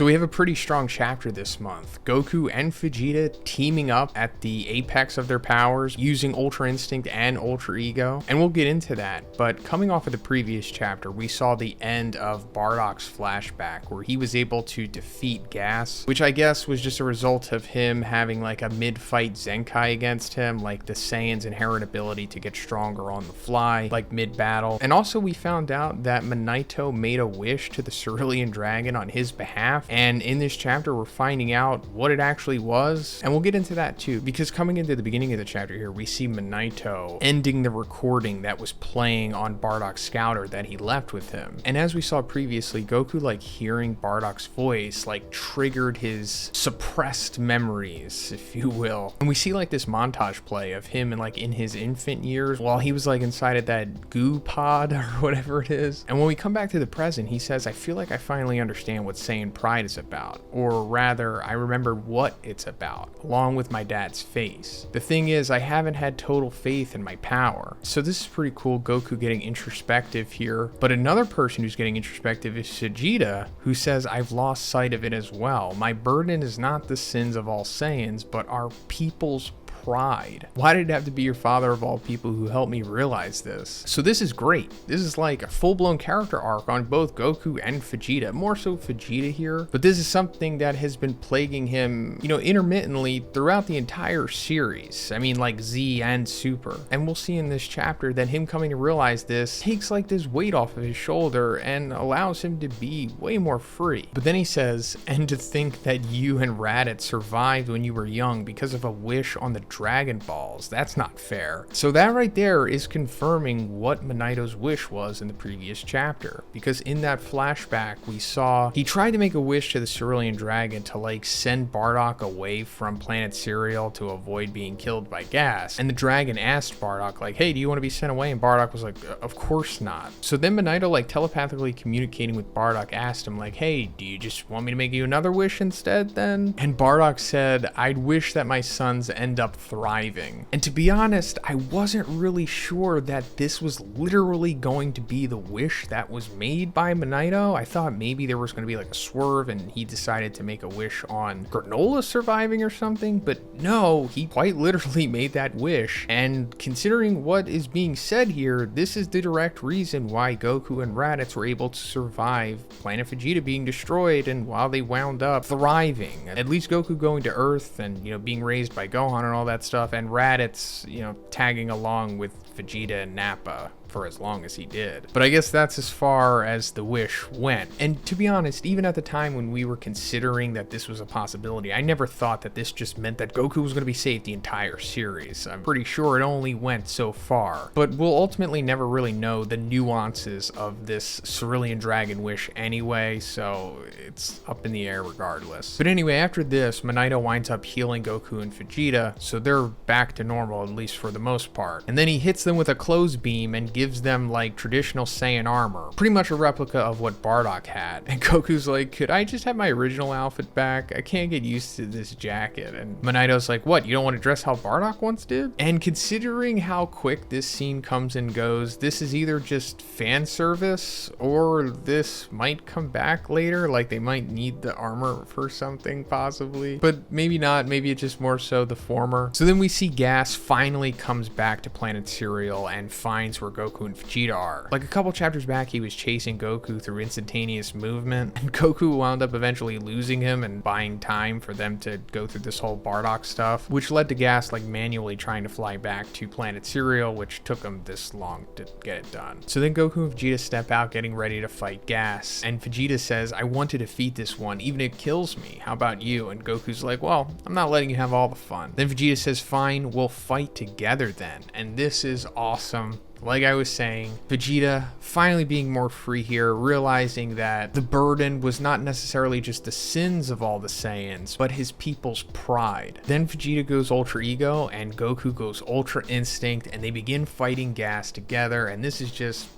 So we have a pretty strong chapter this month. Goku and Vegeta teaming up at the apex of their powers, using Ultra Instinct and Ultra Ego, and we'll get into that. But coming off of the previous chapter, we saw the end of Bardock's flashback, where he was able to defeat Gas, which I guess was just a result of him having like a mid-fight Zenkai against him, like the Saiyan's inherent ability to get stronger on the fly, like mid-battle. And also we found out that Monaito made a wish to the Cerulean Dragon on his behalf, and in this chapter we're finding out what it actually was, and we'll get into that too, because coming into the beginning of the chapter here, we see Monaito ending the recording that was playing on Bardock's scouter that he left with him. And as we saw previously, Goku, like, hearing Bardock's voice, like, triggered his suppressed memories, if you will. And we see like this montage play of him in his infant years while he was like inside of that goo pod or whatever it is. And when we come back to the present, he says, I feel like I finally understand what Saiyan pride is about, or rather I remember what it's about, along with my dad's face. The thing is, I haven't had total faith in my power. So this is pretty cool, Goku getting introspective here. But another person who's getting introspective is Vegeta, who says, I've lost sight of it as well. My burden is not the sins of all Saiyans, but our people's pride. Why did it have to be your father of all people who helped me realize this? So this is great. This is like a full-blown character arc on both Goku and Vegeta, more so Vegeta here, but this is something that has been plaguing him, intermittently throughout the entire series. I mean, like Z and Super. And we'll see in this chapter that him coming to realize this takes like this weight off of his shoulder and allows him to be way more free. But then he says, and to think that you and Raditz survived when you were young because of a wish on the Dragon Balls. That's not fair. So that right there is confirming what Monaito's wish was in the previous chapter, because in that flashback we saw he tried to make a wish to the Cerulean Dragon to like send Bardock away from planet Cereal to avoid being killed by Gas, and the dragon asked Bardock like, hey, do you want to be sent away? And Bardock was like, of course not. So then Monaito, like telepathically communicating with Bardock, asked him like, hey, do you just want me to make you another wish instead then? And Bardock said, I'd wish that my sons end up thriving. And to be honest, I wasn't really sure that this was literally going to be the wish that was made by Monaito. I thought maybe there was going to be like a swerve and he decided to make a wish on Granola surviving or something, but no, he quite literally made that wish. And considering what is being said here, this is the direct reason why Goku and Raditz were able to survive Planet Vegeta being destroyed, and while they wound up thriving, at least Goku going to Earth and being raised by Gohan and all that stuff, and Raditz, tagging along with Vegeta and Nappa for as long as he did. But I guess that's as far as the wish went. And to be honest, even at the time when we were considering that this was a possibility, I never thought that this just meant that Goku was going to be saved the entire series. I'm pretty sure it only went so far. But we'll ultimately never really know the nuances of this Cerulean Dragon wish anyway, so it's up in the air regardless. But anyway, after this, Monaito winds up healing Goku and Vegeta, so they're back to normal, at least for the most part. And then he hits them with a clothes beam and gives them like traditional Saiyan armor, pretty much a replica of what Bardock had. And Goku's like, could I just have my original outfit back? I can't get used to this jacket. And Monaito's like, what, you don't want to dress how Bardock once did? And considering how quick this scene comes and goes, this is either just fan service or this might come back later, like they might need the armor for something possibly, but maybe not. Maybe it's just more so the former. So then we see Gas finally comes back to planet Cereal and finds where Goku and Vegeta are. Like a couple chapters back, he was chasing Goku through instantaneous movement, and Goku wound up eventually losing him and buying time for them to go through this whole Bardock stuff, which led to Gas like manually trying to fly back to planet Cereal, which took him this long to get it done. So then Goku and Vegeta step out getting ready to fight Gas, and Vegeta says, I want to defeat this one, even if it kills me. How about you? And Goku's like, well, I'm not letting you have all the fun. Then Vegeta says, fine, we'll fight together then. And this is awesome. Like I was saying, Vegeta finally being more free here, realizing that the burden was not necessarily just the sins of all the Saiyans, but his people's pride. Then Vegeta goes Ultra Ego and Goku goes Ultra Instinct, and they begin fighting Gas together, and this is just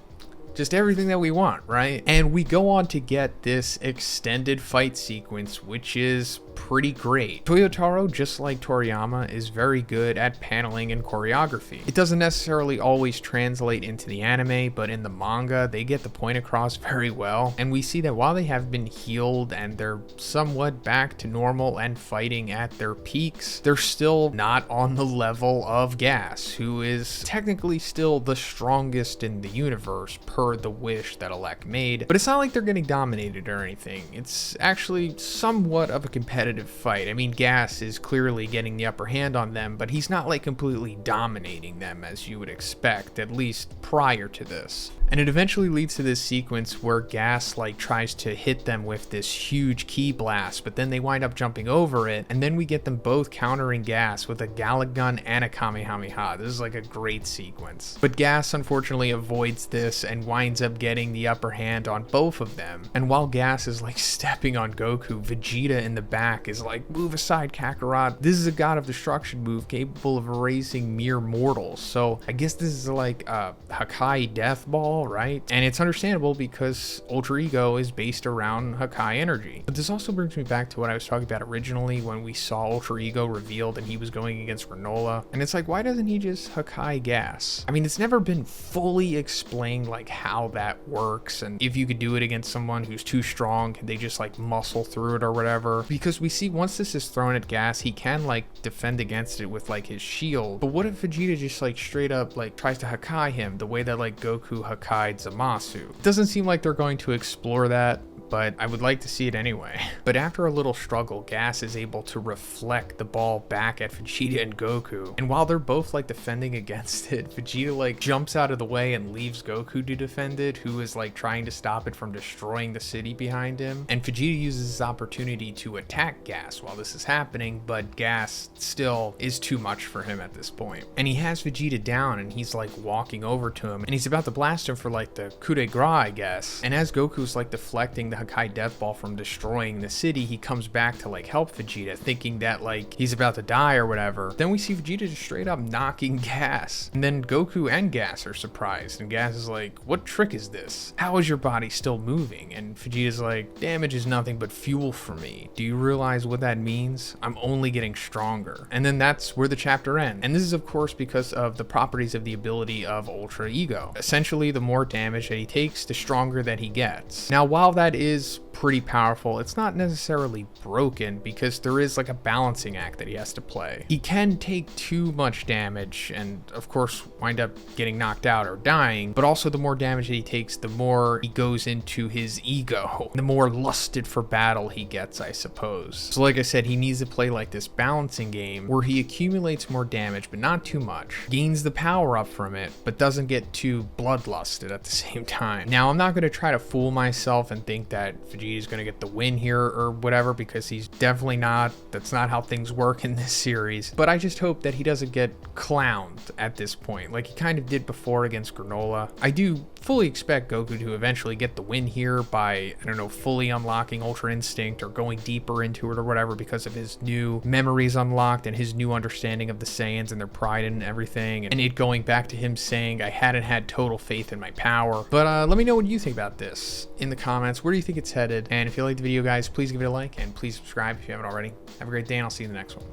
everything that we want, right? And we go on to get this extended fight sequence, which is pretty great. Toyotaro, just like Toriyama, is very good at paneling and choreography. It doesn't necessarily always translate into the anime, but in the manga, they get the point across very well, and we see that while they have been healed and they're somewhat back to normal and fighting at their peaks, they're still not on the level of Gas, who is technically still the strongest in the universe per the wish that Elec made, but it's not like they're getting dominated or anything. It's actually somewhat of a competitive fight. I mean, Gas is clearly getting the upper hand on them, but he's not like completely dominating them as you would expect, at least prior to this. And it eventually leads to this sequence where Gas like tries to hit them with this huge ki blast, but then they wind up jumping over it, and then we get them both countering Gas with a Gallic gun and a Kamehameha. This is like a great sequence. But Gas unfortunately avoids this and winds up getting the upper hand on both of them. And while Gas is like stepping on Goku, Vegeta in the back is like, "Move aside, Kakarot. This is a God of Destruction move capable of erasing mere mortals." So I guess this is like a Hakai death ball, right? And it's understandable because Ultra Ego is based around Hakai energy. But this also brings me back to what I was talking about originally when we saw Ultra Ego revealed and he was going against Granola. And it's like, why doesn't he just Hakai Gas? I mean, it's never been fully explained like how that works, and if you could do it against someone who's too strong, can they just like muscle through it or whatever? Because we see once this is thrown at Gas, he can like defend against it with like his shield. But what if Vegeta just like straight up like tries to Hakai him the way that like Goku Hakai'd Zamasu? It doesn't seem like they're going to explore that, but I would like to see it anyway. But after a little struggle, Gas is able to reflect the ball back at Vegeta and Goku. And while they're both like defending against it, Vegeta like jumps out of the way and leaves Goku to defend it, who is like trying to stop it from destroying the city behind him. And Vegeta uses this opportunity to attack Gas while this is happening, but Gas still is too much for him at this point. And he has Vegeta down and he's like walking over to him and he's about to blast him for like the coup de grace, I guess. And as Goku's like deflecting the Hakai death ball from destroying the city, he comes back to like help Vegeta, thinking that like he's about to die or whatever. Then we see Vegeta just straight up knocking Gas, and then Goku and Gas are surprised, and Gas is like, "What trick is this? How is your body still moving?" And Vegeta's like, "Damage is nothing but fuel for me. Do you realize what that means? I'm only getting stronger." And then that's where the chapter ends. And this is of course because of the properties of the ability of Ultra Ego. Essentially, the more damage that he takes, the stronger that he gets. Now, while that is pretty powerful, it's not necessarily broken because there is like a balancing act that he has to play. He can take too much damage and of course wind up getting knocked out or dying, but also the more damage that he takes, the more he goes into his ego, the more lusted for battle he gets, I suppose. So like I said, he needs to play like this balancing game where he accumulates more damage but not too much, gains the power up from it, but doesn't get too bloodlusted at the same time. Now, I'm not going to try to fool myself and think that Vegeta's going to get the win here or whatever, because he's definitely not. That's not how things work in this series. But I just hope that he doesn't get clowned at this point, like he kind of did before against Granola. I do fully expect Goku to eventually get the win here by, I don't know, fully unlocking Ultra Instinct or going deeper into it or whatever because of his new memories unlocked and his new understanding of the Saiyans and their pride and everything, and it going back to him saying, "I hadn't had total faith in my power." But let me know what you think about this in the comments. Where do you think it's headed? And if you liked the video, guys, please give it a like and please subscribe if you haven't already. Have a great day, and I'll see you in the next one.